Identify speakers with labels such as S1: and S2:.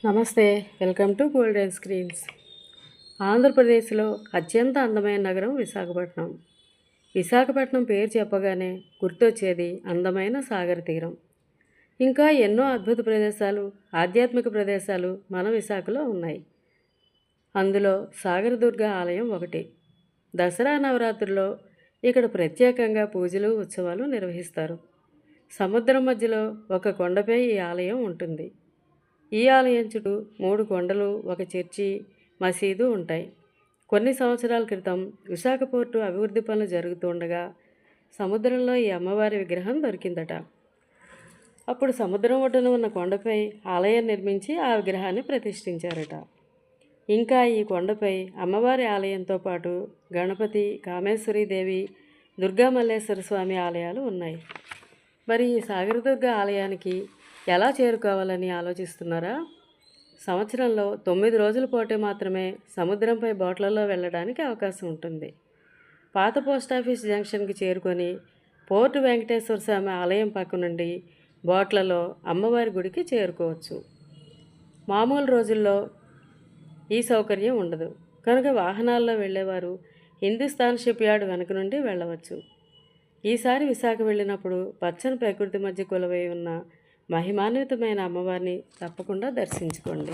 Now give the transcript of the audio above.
S1: నమస్తే, welcome to golden screens. ఆంధ్రప్రదేశ్లో అత్యంత అందమైన నగరం విశాఖపట్నం. విశాఖపట్నం పేరు చెప్పగానే గుర్తొచ్చేది అందమైన సాగర తీరం. ఇంకా ఎన్నో అద్భుత ప్రదేశాలు, ఆధ్యాత్మిక ప్రదేశాలు మన విశాఖలో ఉన్నాయి. అందులో సాగరదుర్గ ఆలయం ఒకటి. దసరా నవరాత్రుల్లో ఇక్కడ ప్రత్యేకంగా పూజలు, ఉత్సవాలు నిర్వహిస్తారు. సముద్రం మధ్యలో ఒక కొండపై ఈ ఆలయం ఉంటుంది. ఈ ఆలయం చుట్టూ 3 కొండలు, ఒక చర్చి, మసీదు ఉంటాయి. కొన్ని సంవత్సరాల క్రితం విశాఖ పోర్టు అభివృద్ధి పనులు జరుగుతుండగా సముద్రంలో ఈ అమ్మవారి విగ్రహం దొరికిందట. అప్పుడు సముద్రం ఒడ్డున ఉన్న కొండపై ఆలయం నిర్మించి ఆ విగ్రహాన్ని ప్రతిష్ఠించారట. ఇంకా ఈ కొండపై అమ్మవారి ఆలయంతో పాటు గణపతి, కామేశ్వరీదేవి, దుర్గా మల్లేశ్వర స్వామి ఆలయాలు ఉన్నాయి. మరి ఈ సాగరదుర్గ ఆలయానికి ఎలా చేరుకోవాలని ఆలోచిస్తున్నారా? సంవత్సరంలో 9 రోజుల పాటు మాత్రమే సముద్రంపై బోట్లలో వెళ్ళడానికి అవకాశం ఉంటుంది. పాత పోస్టాఫీస్ జంక్షన్కి చేరుకొని పోర్టు వెంకటేశ్వర స్వామి ఆలయం పక్క నుండి బోట్లలో అమ్మవారి గుడికి చేరుకోవచ్చు. మామూలు రోజుల్లో ఈ సౌకర్యం ఉండదు కనుక వాహనాల్లో వెళ్ళేవారు హిందుస్థాన్ షిప్ యార్డ్ వెనక నుండి వెళ్ళవచ్చు. ఈసారి విశాఖ వెళ్ళినప్పుడు పచ్చని ప్రకృతి మధ్య కొలువై ఉన్న మహిమాన్వితమైన అమ్మవారిని తప్పకుండా దర్శించుకోండి.